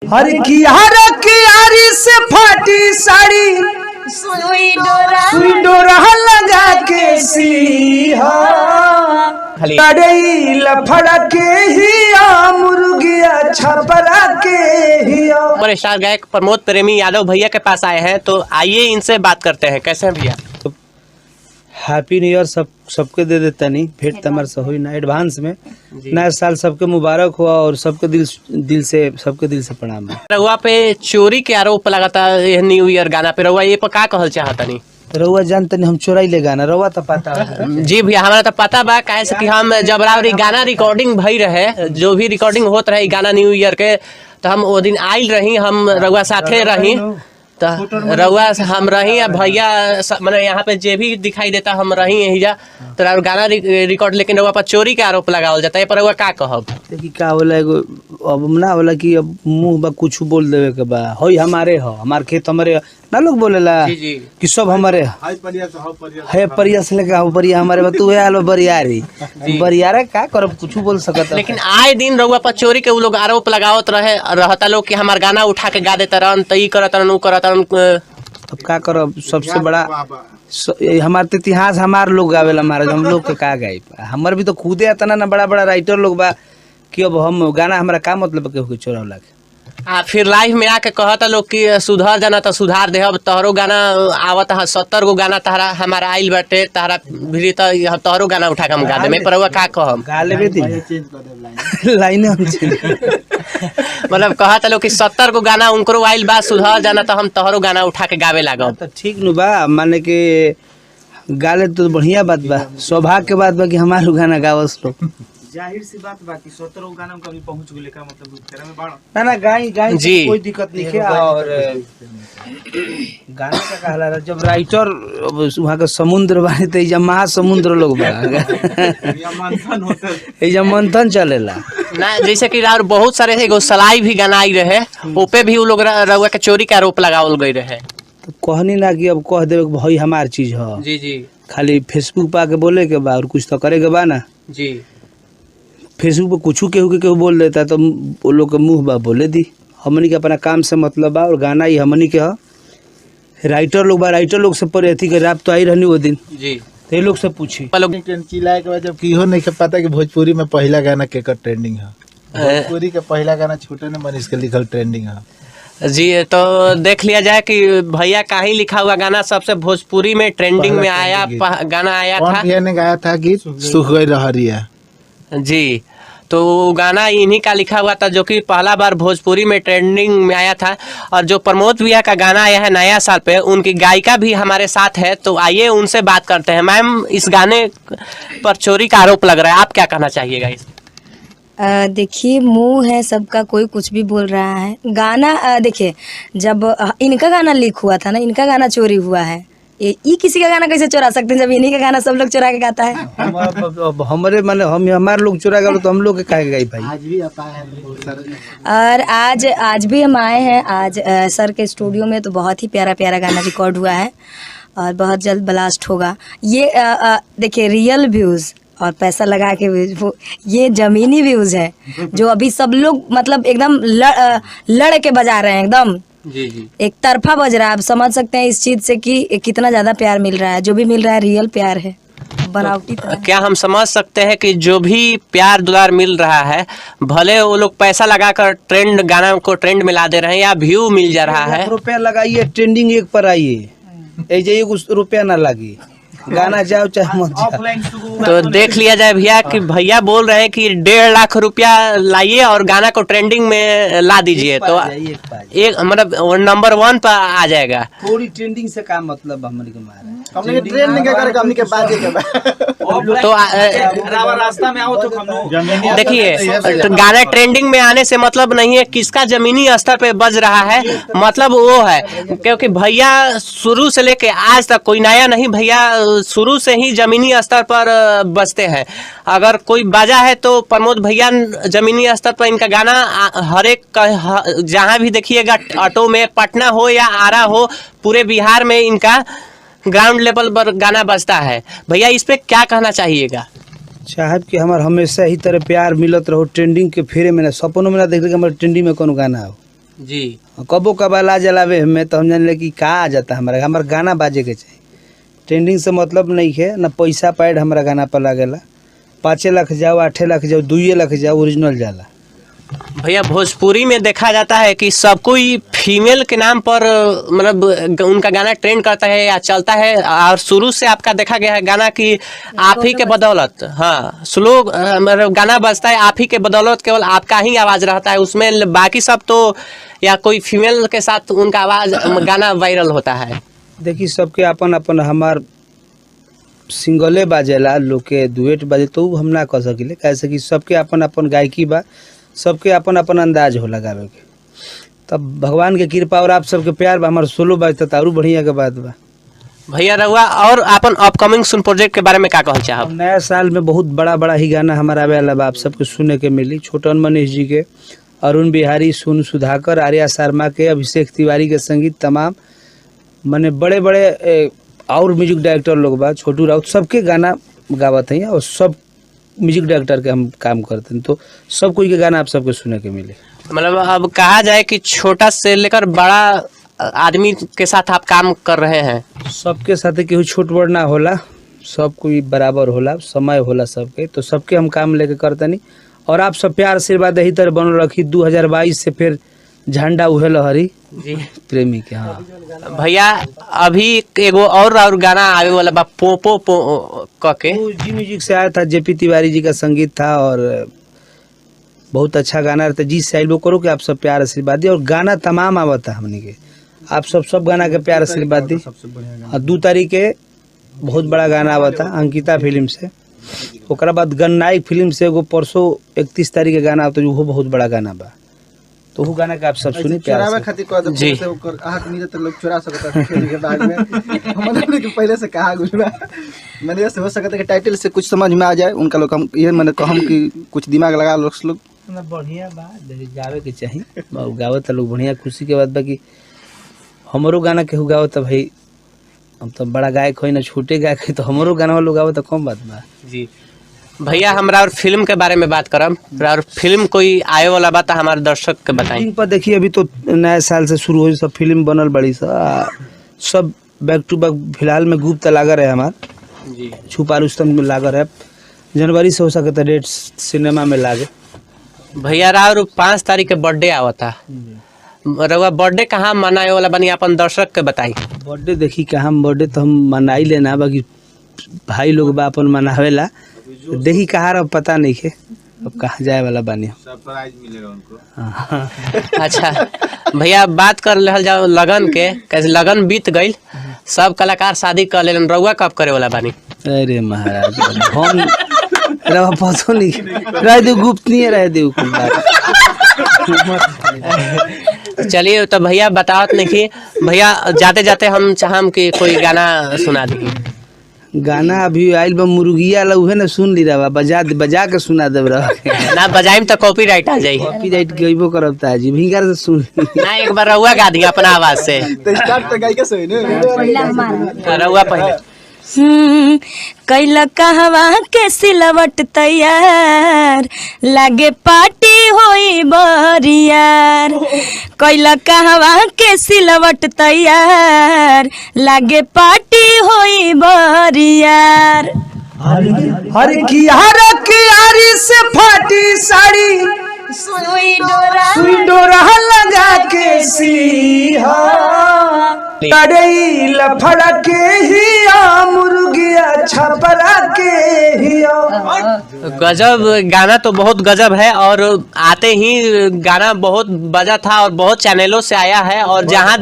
हर कियारी से फाटी साड़ी सुई डोरा लगा के सीहा लफड़ा के हिया मुर्गिया छपरा के हिया। और स्टार गायक प्रमोद प्रेमी यादव भैया के पास आए हैं, तो आइए इनसे बात करते हैं। कैसे हैं भैया? हैप्पी न्यू ईयर सबके दे देता नहीं भेंट तमर से हुई ना एडवांस में। नया साल सबके मुबारक हुआ और सबके दिल से प्रणाम। रउआ पे चोरी के आरोप लगाता है न्यू ईयर गाना पे, रउआ ये पर का कहल चाहता नहीं? रउआ जानते नहीं हम चोराई ले गाना रउआ तो पता है। जी भैया हमारा तो पता बा, काहे से कि हम जब गाना रिकॉर्डिंग भई रहे, जो भी रिकॉर्डिंग होत रहे गाना न्यू ईयर के, तो हम वो दिन आइल रही, हम रउआ साथे रही, तो रउआ हम रही भैया मैंने यहाँ पे जे भी दिखाई देता हम रही यही तो गाना रिकॉर्ड, लेकिन रउआ पर चोरी के आरोप लगावल जाता है, पर रउआ का कहब? देखी का होला एगो अब ना होला कि अब मुंह बा कुछ बोल देवे के बा, होई हमारे हो, हमार खेत हमारे ना, लोग बोलेला कि सब हमारे है परिया से लेके आओ परिया हमारे बा, तू है आलो बरियारी बरियारा का करब कुछ बोल सकत। लेकिन आए दिन रउआ पर चोरी के उ लोग आरोप लगावत रहता लोग कि हमार गाना उठा के गा देता रहन, त ई करत रहन उ करत रहन। अब का करब, सबसे बड़ा हमार इतिहास हमार लोग गावेला, हमारा हम लोग के का गाई, हमार भी तो खुदे आता ना बड़ा बड़ा राइटर लोग बा कि अब हम गाना हमारा का मतलब के चोरावला के। फिर लाइव में आके कहता लोग कि सुधार जाना तो सुधार दे, अब तोहरो गाना आवत 70 गो गाना तहरा हमारा आइल बाटे, तहरा भी तोहरो गाना उठा के हम गा देमे, पर रउआ का कहब? गा लेबे दी लाइन हम मतलब कहता लोग कि 70 गो गाना उनको आइल बा, सुधार जाना तो हम तोहरो गाना उठा के गावे लागब। तो ठीक नु बा, माने के गाले तो बढ़िया बात बा, सौभाग्य के बात बा कि हमारो गाना गावस लोग। जाहिर सी बात बाकी 17 गाना में कभी पहुंच गेले का मतलब तेरा में बाण ना गाई जी कोई दिक्कत नहीं है। और गाना का कहला जब राइटर वहां का समुद्र बानी त जब महासमुद्र लोग बा मंथन होता है, जब मंथन चलेला ना, जैसे कि और बहुत सारे एगो सलाई भी गाना आई रहे, ओपे भी उ लोग रउआ के चोरी के आरोप लगावल गई रहे। तो कहनी ना कि अब कह देवे भाई हमार चीज है जी जी, खाली फेसबुक पा के बोले के बा और कुछ तो करे के बा ना जी। फेसबुक पे कुछ केहू बोल देता तो वो लोग के मुंह बा बोले दी, हमनी के अपना काम से मतलब बा, और गाना ही हमनी के राइटर लोग बा, राइटर लोग से पर अथी के रात तो आई रहनी वो दिन जी, तो ये लोग से पूछी चिल्लाए के बाद जब की हो नहीं के पता कि भोजपुरी में पहला गाना केकर ट्रेंडिंग है, भोजपुरी के पहला गाना छोटे ने मनीष के लिखल ट्रेंडिंग है जी। तो देख लिया जाए कि भैया का ही लिखा हुआ गाना सबसे भोजपुरी में ट्रेंडिंग में आया गाना आया था, भैया ने गाया था गीत सुख गई रहरी है जी। तो गाना इन्हीं का लिखा हुआ था जो कि पहला बार भोजपुरी में ट्रेंडिंग में आया था। और जो प्रमोद भैया का गाना आया है नया साल पे, उनकी गायिका भी हमारे साथ है, तो आइए उनसे बात करते हैं। मैम, इस गाने पर चोरी का आरोप लग रहा है, आप क्या कहना चाहिएगा इस? देखिए, मुंह है सबका, कोई कुछ भी बोल रहा है। गाना देखिए, जब इनका गाना लीक हुआ था ना, इनका गाना चोरी हुआ है, ये किसी का गाना कैसे चुरा सकते हैं जब इन्हीं का गाना सब लोग चुरा के गाता है? हमारे माने हम हमारे लोग चुरा गए तो हम लोग के काहे गई भाई? आज भी आता है और आज भी हम आए हैं आज सर के स्टूडियो में, तो बहुत ही प्यारा प्यारा गाना रिकॉर्ड हुआ है और बहुत जल्द ब्लास्ट होगा। ये देखिए, रियल व्यूज और पैसा लगा के व्यूज, ये जमीनी व्यूज है जो अभी सब लोग मतलब एकदम लड़ के बजा रहे हैं, एकदम जी जी, एक तरफा बज रहा है। आप समझ सकते हैं इस चीज से कि कितना ज्यादा प्यार मिल रहा है, जो भी मिल रहा है रियल प्यार है, बनावटी तो क्या हम समझ सकते हैं कि जो भी प्यार दुलार मिल रहा है, भले वो लोग पैसा लगाकर ट्रेंड गाना को ट्रेंड में ला दे रहे हैं या व्यू मिल जा रहा है, रुपया लगाइए ट्रेंडिंग एक पर आइए, ऐसे रुपया ना लगी, गाना जाओ चाहे मत जाओ। तो देख लिया जाए भैया कि भैया बोल रहे हैं कि 1.5 लाख रुपया लाइए और गाना को ट्रेंडिंग में ला दीजिए, तो एक मतलब नंबर 1 पर आ जाएगा। थोड़ी ट्रेंडिंग से का मतलब हमने के मारे हमने ट्रेंडिंग के करे हमने के बाजे के तो रास्ता में आओ तो देखिए, तो गाना ट्रेंडिंग में आने से मतलब नहीं है किसका जमीनी स्तर पे बज रहा है, मतलब वो है क्योंकि भैया शुरू से लेके आज तक कोई नया नहीं, भैया शुरू से ही जमीनी स्तर पर बजते हैं। अगर कोई बाजा है तो प्रमोद भैया जमीनी स्तर पर इनका गाना हर एक जहाँ भी देखिएगा, ऑटो में, पटना हो या आरा हो, पूरे बिहार में इनका ग्राउंड लेवल पर गाना बजता है। भैया इस पे क्या कहना चाहिएगा? साहब कि हमार हमेशा ही तरह प्यार मिलत रहो, ट्रेंडिंग के फेरे में ना, सपनों में ना देख ले हमारे ट्रेंडिंग में कौन गाना हो। जी। कबो कबाल आ जलावे हमें तो हम जान कि का आ जाता हमारा हमारा गाना बाजे के चाहिए। ट्रेंडिंग से मतलब नहीं है ना, पैसा पैड हमारा गाना पर लागेला। 5 लाख जाओ 8 लाख जाओ 2 लाख जाओ ओरिजिनल जाला। भैया भोजपुरी में देखा जाता है कि सब कोई फीमेल के नाम पर मतलब उनका गाना ट्रेंड करता है या चलता है, और शुरू से आपका देखा गया है गाना कि आप ही के बदौलत, हाँ स्लो मतलब गाना बजता है आप ही के बदौलत, केवल आपका ही आवाज रहता है उसमें, बाकी सब तो या कोई फीमेल के साथ उनका आवाज गाना वायरल होता है। देखिए सबके अपन अपन हमार सिंगले बाजेला, लोग के डुएट बाजे तो हम ना कह सकिले, कैसे कि सबके अपन अपन गायकी बा, सबके अपन अपन अंदाज हो लगावे के। तब भगवान के कृपा और आप सबके प्यार बा, हमार सोलो बाजता तो और बढ़िया के बात बा। भैया रहुआ और अपन अपकमिंग सुन प्रोजेक्ट के बारे में क्या कहना चाहब? नया साल में बहुत बड़ा बड़ा ही गाना हमारा आवे वाला बा, आप सबके सुने के मिली। छोटन मनीष जी के, अरुण बिहारी, सोनू सुधाकर, आर्या शर्मा के, अभिषेक तिवारी के संगीत, तमाम माने बड़े बड़े और म्यूजिक डायरेक्टर लोग बा, छोटू राउत, सबके गाना गावत हैं और सब म्यूजिक डायरेक्टर के हम काम करते हैं, तो सब कोई के गाना आप सबके सुने के मिले। मतलब अब कहा जाए कि छोटा से लेकर बड़ा आदमी के साथ आप काम कर रहे हैं। सबके साथ केहू छोट बड़ ना होला, सब कोई बराबर होला, समय होला सबके, तो सबके हम काम लेके करतनी। और आप सब प्यार आशीर्वाद यही तरह बनल रखी। 2022 से फिर झंडा उहे लहरी जी प्रेमी के। हाँ भैया अभी एगो और गाना आवे वाला बा पोपो के, वो जी म्यूजिक से आया था, जेपी तिवारी जी का संगीत था और बहुत अच्छा गाना रहता। जी साइड वो करो कि आप सब प्यार आशीर्वाद दी, और गाना तमाम आवता हमने के, आप सब गाना के प्यार आशीर्वाद दी। और 2 तारीख के बहुत बड़ा गाना आवता अंकिता फिल्म से, ओकरा बाद गन्नायक फिल्म से एगो परसों 31 तारीख के गाना आवता, वो बहुत बड़ा गाना बा, तो वो गाना का आप सब सुनी प्यार से। जी लोग चुरा सकता है के बाद में हमने के पहले से कहा गुजरा मैंने से हो सकता है कि टाइटल से कुछ समझ में आ जाए उनका लोग, हम ये मैंने कहम कि कुछ दिमाग लगा लोग बढ़िया बा, गावे के चाहिए, गावत लोग बढ़िया, खुशी के बात बा कि हमरो गाना केहू गावत भाई, हम तो बड़ा गायक हो ना छोटे गायक है, तो हमरो गाना लोग गावत कम बात बा। जी भैया हमरा और फिल्म के बारे में बात करम, और फिल्म कोई आए वाला बात हमारे दर्शक के बताई। पर देखिए अभी तो नए साल से शुरू हो सब फिल्म बनल बड़ी सब बैक टू बैक। फिलहाल में गुप्त लागर है हमार जी, छुपा रुस्तम में लागर है, जनवरी से हो सकता है डेट सिनेमा में लागे। भैया और 5 तारीख के बर्थडे आवता, रउआ बर्थडे कहाँ मनाए वाला बनी अपन दर्शक के बताई। बर्थडे देखी कहाँ बर्थडे तो हम मनाई लेना, बाकी भाई लोग बा अपन मनावेला, देखी कहाँ रह पता नहीं है, अब कहाँ जाए वाला बानी। सरप्राइज मिलेगा उनको। अच्छा भैया बात कर ले जाओ लगन के, कैसे लगन बीत गई, सब कलाकार शादी कर ले, रउआ कब करे वाला बानी? अरे महाराज हम रहा पता नहीं, रह दे गुप्त नहीं रह दे। चलिए तो भैया बतावत नहीं कि भैया जाते जाते हम चाहम कि कोई गाना सुना दी। गाना अभी आइल बा मुर्गिया ला, उहे ना सुन ली रहा, बजा के सुना देब रहा ना बजाइम तो कॉपीराइट आ जाई, कॉपीराइट गइबो करब ता जी भिंगर से सुन ना एक बार रउआ गा दी अपना आवाज से, तो स्टार्ट तो गाय के सही ने रउआ पहले। कैला कहवा के सिलवट तैयार, लागे पार्टी होई बरियार। कैला कहवा के सिलवट तैयार, लागे पार्टी होई बरियार। हर कियारी से फाटी साड़ी, सुई डोरा लगा के सीहा, तड़ई लफड़ा के हिया मुर्गिया छपरा के हिया। गजब गाना तो बहुत गजब है, और आते ही गाना बहुत बजा था और बहुत चैनलों से आया है, और जहाँ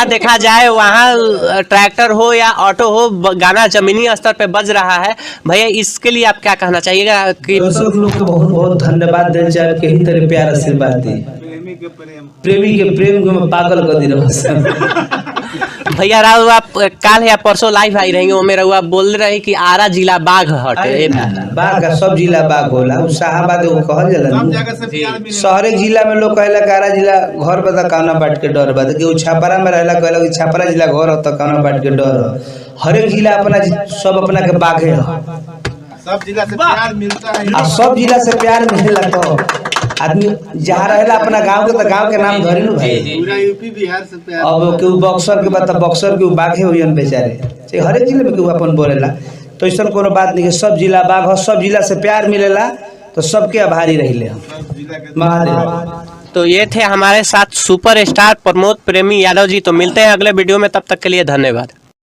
देखा जाए वहाँ ट्रैक्टर हो या ऑटो हो गाना जमीनी स्तर पे बज रहा है। भैया इसके लिए आप क्या कहना चाहिएगा? कि दर्शक लोग को बहुत बहुत धन्यवाद देना चाहिए कि यही तरह प्यार आशीर्वाद दी, प्रेमी के प्रेम को मैं पागल कर दी रहा। भैया राव आप काल या परसों लाइव आई रही हो, मेरा आप बोल रहे कि आरा जिला बाघ हटे, बाघ का सब जिला बाघ होला, शाहबाद वो कहल जाला। शहरी जिला में लोग कहला कि आरा जिला घर बता काना बाट के डर बा, कि छापरा में रहला कहला कि छापरा जिला घर हो तो काना बाट के डर। हर एक जिला अपना सब अपना के बाघे हो, सब जिला से प्यार मिलता है, सब जिला से प्यार मिलेला। तो आदमी जहाँ रहेला अपना गांव के तो गांव के नाम धरी नु भाई। पूरा यूपी बिहार से प्यार अब केहू बक्सर के बात बक्सर के बाघे होयन बेचारे, चाहे हर एक जिले में केहू अपन बोलेला, तो ऐसा कोनो बात नहीं कि सब जिला बाघ हो, सब जिला से प्यार मिलेला तो सबके आभारी रहिले हम महादेव। तो ये थे हमारे साथ सुपर स्टार प्रमोद प्रेमी यादव जी। तो मिलते हैं अगले वीडियो में, तब तक के लिए धन्यवाद।